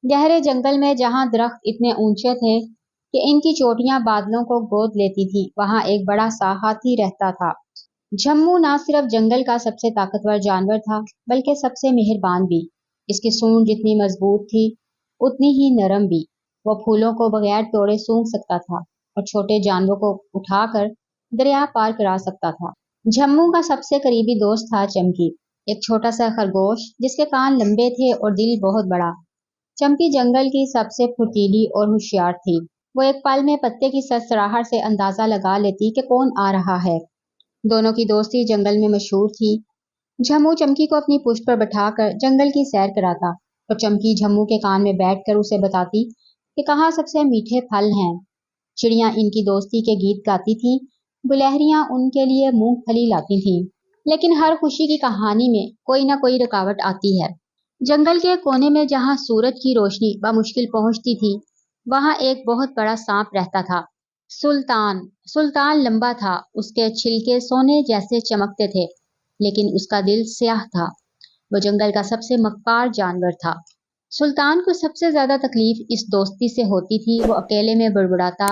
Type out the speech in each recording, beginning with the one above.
गहरे जंगल में जहाँ दरख्त इतने ऊंचे थे कि इनकी चोटियां बादलों को गोद लेती थी, वहां एक बड़ा सा हाथी रहता था। झम्मू ना सिर्फ जंगल का सबसे ताकतवर जानवर था, बल्कि सबसे मेहरबान भी। इसकी सूंड जितनी मजबूत थी, उतनी ही नरम भी। वो फूलों को बगैर तोड़े सूंघ सकता था और छोटे जानवरों को उठाकर दरिया पार करा सकता था। झम्मू का सबसे करीबी दोस्त था चमकी, एक छोटा सा खरगोश जिसके कान लंबे थे और दिल बहुत बड़ा। चंपी जंगल की सबसे फुर्तीली और होशियार थी। वो एक पल में पत्ते की सरसराहट से अंदाजा लगा लेती कि कौन आ रहा है। दोनों की दोस्ती जंगल में मशहूर थी। झम्मू चमकी को अपनी पुश्त पर बैठाकर जंगल की सैर कराता और चमकी झम्मू के कान में बैठकर उसे बताती कि कहाँ सबसे मीठे फल हैं। चिड़ियां इनकी दोस्ती के गीत गाती थीं, गुलहरियां उनके लिए मूंगफली लाती थीं। लेकिन हर खुशी की कहानी में कोई ना कोई रुकावट आती है। जंगल के कोने में जहाँ सूरज की रोशनी बामुश्किल पहुंचती थी, वहां एक बहुत बड़ा सांप रहता था। सुल्तान सुल्तान लंबा था, उसके छिलके सोने जैसे चमकते थे, लेकिन उसका दिल स्याह था। वो जंगल का सबसे मक्कार जानवर था। सुल्तान को सबसे ज्यादा तकलीफ इस दोस्ती से होती थी। वो अकेले में बड़बड़ाता,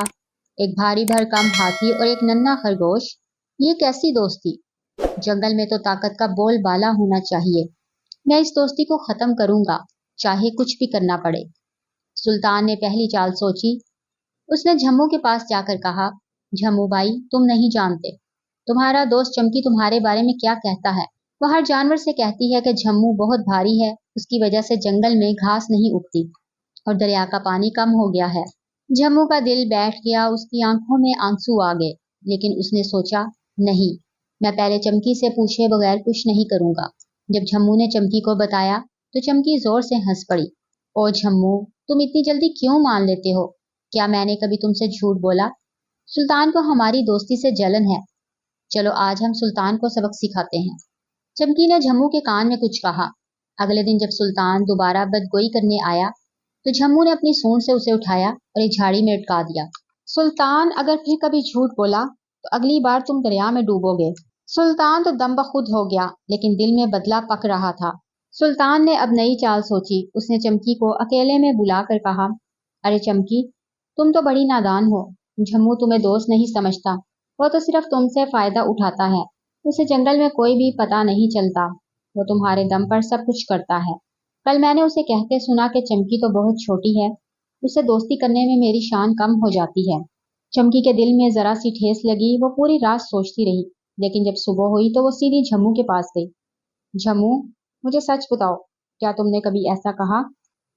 एक भारी भरकम हाथी और एक नन्हा खरगोश, ये कैसी दोस्ती। जंगल में तो ताकत का बोलबाला होना चाहिए। मैं इस दोस्ती को खत्म करूंगा, चाहे कुछ भी करना पड़े। सुल्तान ने पहली चाल सोची। उसने झम्मू के पास जाकर कहा, झम्मू भाई, तुम नहीं जानते तुम्हारा दोस्त चमकी तुम्हारे बारे में क्या कहता है। वह हर जानवर से कहती है कि झम्मू बहुत भारी है, उसकी वजह से जंगल में घास नहीं उगती और दरिया का पानी कम हो गया है। झम्मू का दिल बैठ गया, उसकी आंखों में आंसू आ गए, लेकिन उसने सोचा, नहीं, मैं पहले चमकी से पूछे बगैर कुछ नहीं करूंगा। जब झम्मू ने चमकी को बताया तो चमकी जोर से हंस पड़ी। ओ झम्मू, तुम इतनी जल्दी क्यों मान लेते हो? क्या मैंने कभी तुमसे झूठ बोला? सुल्तान को हमारी दोस्ती से जलन है। चलो आज हम सुल्तान को सबक सिखाते हैं। चमकी ने झम्मू के कान में कुछ कहा। अगले दिन जब सुल्तान दोबारा बदगोई करने आया तो झम्मू ने अपनी सूंड से उसे उठाया और एक झाड़ी में लटका दिया। सुल्तान, अगर फिर कभी झूठ बोला तो अगली बार तुम दरिया में डूबोगे। सुल्तान तो दम बखुद हो गया, लेकिन दिल में बदला पक रहा था। सुल्तान ने अब नई चाल सोची। उसने चमकी को अकेले में बुलाकर कहा, अरे चमकी, तुम तो बड़ी नादान हो। झम्मू तुम्हें दोस्त नहीं समझता, वो तो सिर्फ तुमसे फायदा उठाता है। उसे जंगल में कोई भी पता नहीं चलता, वो तुम्हारे दम पर सब कुछ करता है। कल मैंने उसे कहते सुना कि चमकी तो बहुत छोटी है, उसे दोस्ती करने में मेरी शान कम हो जाती है। चमकी के दिल में जरा सी ठेस लगी। वो पूरी रात सोचती रही, लेकिन जब सुबह हुई तो वो सीधी झम्मू के पास गई। झम्मू, मुझे सच बताओ, क्या तुमने कभी ऐसा कहा?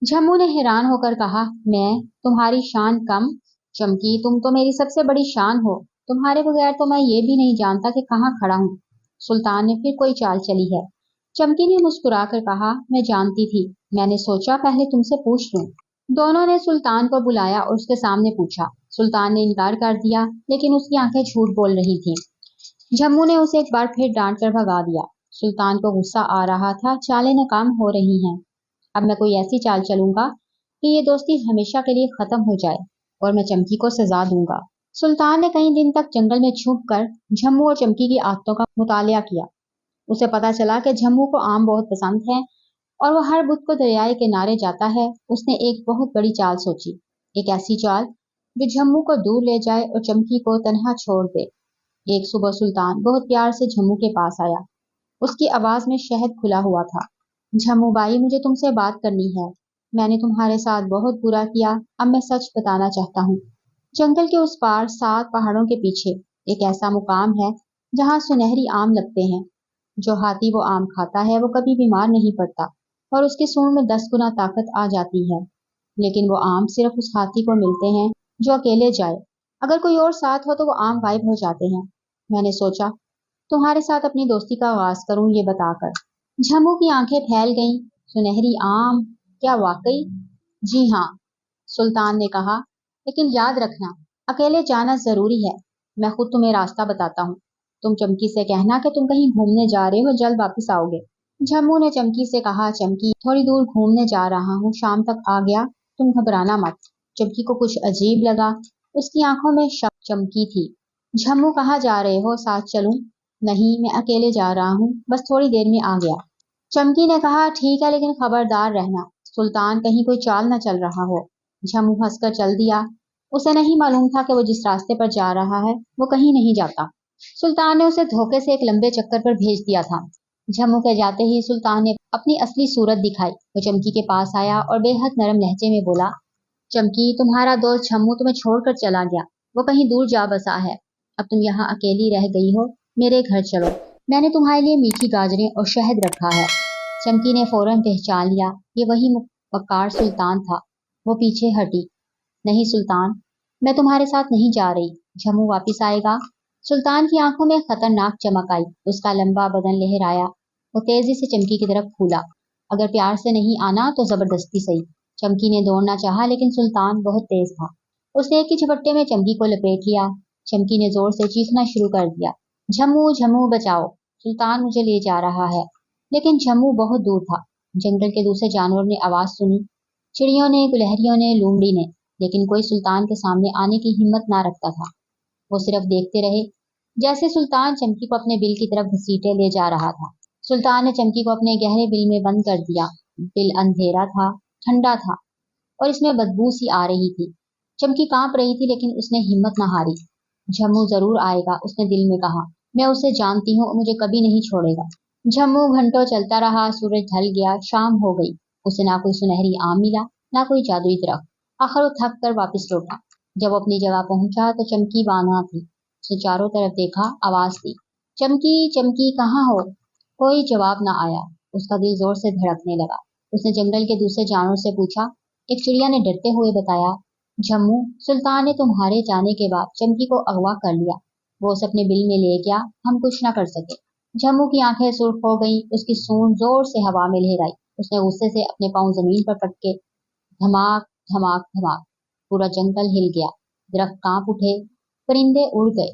झम्मू ने हैरान होकर कहा, मैं तुम्हारी शान कम? चमकी, तुम तो मेरी सबसे बड़ी शान हो। तुम्हारे बगैर तो मैं ये भी नहीं जानता कि कहाँ खड़ा हूँ। सुल्तान ने फिर कोई चाल चली है। चमकी ने मुस्कुराकर कहा, मैं जानती थी, मैंने सोचा पहले तुमसे पूछ लूं। दोनों ने सुल्तान को बुलाया और उसके सामने पूछा। सुल्तान ने इनकार कर दिया, लेकिन उसकी आंखें झूठ बोल रही थीं। झम्मू ने उसे एक बार फिर डांट कर भगा दिया। सुल्तान को गुस्सा आ रहा था, चालें नाकाम हो रही हैं। अब मैं कोई ऐसी चाल चलूंगा कि ये दोस्ती हमेशा के लिए खत्म हो जाए और मैं चमकी को सजा दूंगा। सुल्तान ने कई दिन तक जंगल में छुप कर झम्मू और चमकी की आदतों का मुतालिया किया। उसे पता चला कि झम्मू को आम बहुत पसंद है और वो हर बुध को दरिया के किनारे जाता है। उसने एक बहुत बड़ी चाल सोची, एक ऐसी चाल जो झम्मू को दूर ले जाए और चमकी को तन्हा छोड़ दे। एक सुबह सुल्तान बहुत प्यार से झम्मू के पास आया। उसकी आवाज में शहद खुला हुआ था। झम्मू भाई, मुझे तुमसे बात करनी है। मैंने तुम्हारे साथ बहुत बुरा किया, अब मैं सच बताना चाहता हूँ। जंगल के उस पार 7 पहाड़ों के पीछे एक ऐसा मुकाम है जहाँ सुनहरी आम लगते हैं। जो हाथी वो आम खाता है वो कभी बीमार नहीं पड़ता और उसकी सूंड में 10 गुना ताकत आ जाती है। लेकिन वो आम सिर्फ उस हाथी को मिलते हैं जो अकेले जाए। अगर कोई और साथ हो तो वो आम गायब हो जाते हैं। मैंने सोचा तुम्हारे साथ अपनी दोस्ती का आगाज करूं ये बताकर। झम्मू की आंखें फैल गईं। सुनहरी आम? क्या वाकई? जी हाँ, सुल्तान ने कहा, लेकिन याद रखना, अकेले जाना जरूरी है। मैं खुद तुम्हें रास्ता बताता हूँ। तुम चमकी से कहना कि तुम कहीं घूमने जा रहे हो, जल्द वापस आओगे। झम्मू ने चमकी से कहा, चमकी, थोड़ी दूर घूमने जा रहा हूँ, शाम तक आ गया, तुम घबराना मत। चमकी को कुछ अजीब लगा। उसकी आंखों में शक चमकी थी। झम्मू, कहाँ जा रहे हो, साथ चलूं? नहीं, मैं अकेले जा रहा हूँ, बस थोड़ी देर में आ गया। चमकी ने कहा, ठीक है, लेकिन खबरदार रहना। सुल्तान कहीं कोई चाल न चल रहा हो। झम्मू हंसकर चल दिया। उसे नहीं मालूम था कि वो जिस रास्ते पर जा रहा है वो कहीं नहीं जाता। सुल्तान ने उसे धोखे से एक लंबे चक्कर पर भेज दिया था। झम्मू के जाते ही सुल्तान ने अपनी असली सूरत दिखाई। वो चमकी के पास आया और बेहद नरम लहजे में बोला, चमकी, तुम्हारा दोस्त झम्मू तुम्हें छोड़कर चला गया। वो कहीं दूर जा बसा है। अब तुम यहाँ अकेली रह गई हो। मेरे घर चलो, मैंने तुम्हारे लिए मीठी गाजरें और शहद रखा है। चमकी ने फौरन पहचान लिया, ये वही वकार सुल्तान था। वो पीछे हटी। नहीं सुल्तान, मैं तुम्हारे साथ नहीं जा रही। झम्मू वापिस आएगा। सुल्तान की आंखों में खतरनाक चमक आई। उसका लंबा बदन लहराया। वो तेजी से चमकी की तरफ फूला। अगर प्यार से नहीं आना तो जबरदस्ती सही। चमकी ने दौड़ना चाहा, लेकिन सुल्तान बहुत तेज था। उसने एक ही झपट्टे में चमकी को लपेट लिया। चमकी ने जोर से चीखना शुरू कर दिया, झम्मू झम्मू बचाओ, सुल्तान मुझे ले जा रहा है। लेकिन झम्मू बहुत दूर था। जंगल के दूसरे जानवरों ने आवाज सुनी, चिड़ियों ने, गुलहरियों ने, लोमड़ी ने, लेकिन कोई सुल्तान के सामने आने की हिम्मत ना रखता था। वो सिर्फ देखते रहे जैसे सुल्तान चमकी को अपने बिल की तरफ घसीटे ले जा रहा था। सुल्तान ने चमकी को अपने गहरे बिल में बंद कर दिया। बिल अंधेरा था, ठंडा था और इसमें बदबू सी आ रही थी। चमकी कांप रही थी, लेकिन उसने हिम्मत न हारी। झम्मू जरूर आएगा, उसने दिल में कहा। मैं उसे जानती हूँ, मुझे कभी नहीं छोड़ेगा। झम्मू घंटों चलता रहा। सूरज ढल गया, शाम हो गई। उसे ना कोई सुनहरी आम मिला, ना कोई जादुई दरख्त। आखिर वो थक कर वापस लौटा। जब वो अपनी जगह पहुंचा तो चमकी वहां थी। उसने चारों तरफ देखा, आवाज दी, चमकी चमकी कहाँ हो? कोई जवाब ना आया। उसका दिल जोर से धड़कने लगा। उसने जंगल के दूसरे जानवरों से पूछा। एक चिड़िया ने डरते हुए बताया, झम्मू, सुल्तान ने तुम्हारे जाने के बाद चमकी को अगवा कर लिया। वो उसे अपने बिल में ले गया, हम कुछ ना कर सके। झम्मू की आंखें सुर्ख हो गईं, उसकी सूंड जोर से हवा में लहराई। उसने गुस्से से अपने पांव जमीन पर पटके। धमाक धमाक धमाक, पूरा जंगल हिल गया। दरख्त कांप उठे, परिंदे उड़ गए,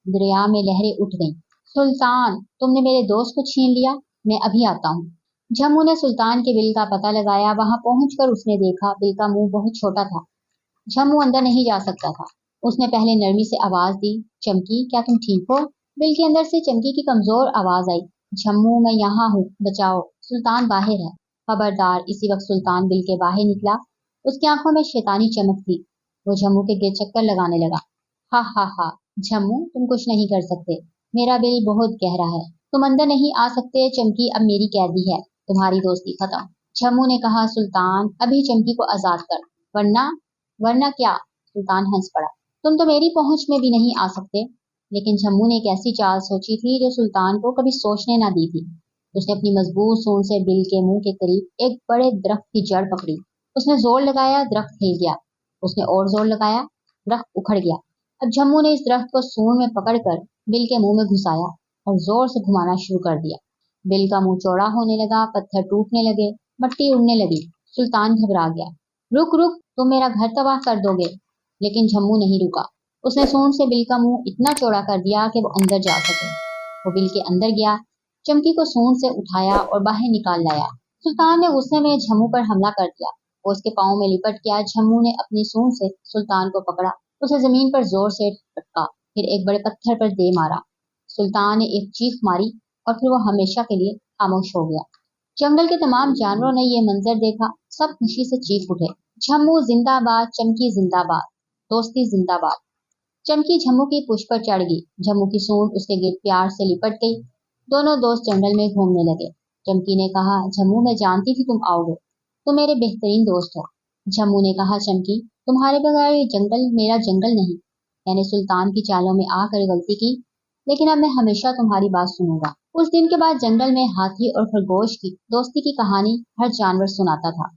दरिया में लहरें उठ गईं। सुल्तान, तुमने मेरे दोस्त को छीन लिया, मैं अभी आता हूँ। झम्मू ने सुल्तान के बिल का पता लगाया। वहां पहुंचकर उसने देखा बिल का मुंह बहुत छोटा था। झम्मू अंदर नहीं जा सकता था। उसने पहले नरमी से आवाज दी, चमकी, क्या तुम ठीक हो? बिल के अंदर से चमकी की कमजोर आवाज आई, झम्मू, मैं यहाँ हूँ, बचाओ, सुल्तान बाहर है। खबरदार। इसी वक्त सुल्तान बिल के बाहर निकला। उसकी आंखों में शैतानी चमक थी। वो झम्मू के गिर चक्कर लगाने लगा। हा हा हा, झम्मू, तुम कुछ नहीं कर सकते। मेरा बिल बहुत गहरा है। तुम अंदर नहीं आ सकते। चमकी अब मेरी कैदी है। तुम्हारी दोस्ती खत्म। झम्मू ने कहा, सुल्तान, अभी चमकी को आजाद कर, वरना वरना क्या? सुल्तान हंस पड़ा। तुम तो मेरी पहुंच में भी नहीं आ सकते। लेकिन झम्मू ने एक ऐसी चाल सोची थी जो सुल्तान को कभी सोचने ना दी थी। उसने अपनी मजबूत सूंड से बिल के मुंह के करीब एक बड़े दरख्त की जड़ पकड़ी। उसने जोर लगाया, दरख्त हिल गया। उसने और जोर लगाया, दरख्त उखड़ गया। अब झम्मू ने इस दरख्त को सूंड में पकड़कर बिल के मुंह में घुसाया और जोर से घुमाना शुरू कर दिया। बिल का मुंह चौड़ा होने लगा, पत्थर टूटने लगे, मट्टी उड़ने लगी। सुल्तान घबरा गया। रुक रुक, तुम मेरा घर तबाह कर दोगे। लेकिन झम्मू नहीं रुका। उसने सूंड से बिल का मुंह इतना चौड़ा कर दिया कि वो अंदर जा सके। वो बिल के अंदर गया, चमकी को सूंड से उठाया और बाहर निकाल लाया। सुल्तान ने गुस्से में झम्मू पर हमला कर दिया। वो उसके पाँव में लिपट गया। झम्मू ने अपनी सूंड से सुल्तान को पकड़ा, उसे जमीन पर जोर से पटका, फिर एक बड़े पत्थर पर दे मारा। सुल्तान ने एक चीख मारी और फिर वो हमेशा के लिए खामोश हो गया। जंगल के तमाम जानवरों ने ये मंजर देखा। सब खुशी से चीख उठे, झम्मू जिंदाबाद, चमकी जिंदाबाद, दोस्ती जिंदाबाद। चमकी झम्मू की पुष्प पर चढ़ गई। झम्मू की सूंड उसके गिर प्यार से लिपट गई। दोनों दोस्त जंगल में घूमने लगे। चमकी ने कहा, झम्मू, मैं जानती थी तुम आओगे, तुम मेरे बेहतरीन दोस्त हो। झम्मू ने कहा, चमकी, तुम्हारे बगैर ये जंगल मेरा जंगल नहीं। मैंने सुल्तान की चालों में आकर गलती की, लेकिन अब मैं हमेशा तुम्हारी बात सुनूंगा। उस दिन के बाद जंगल में हाथी और खरगोश की दोस्ती की कहानी हर जानवर सुनाता था।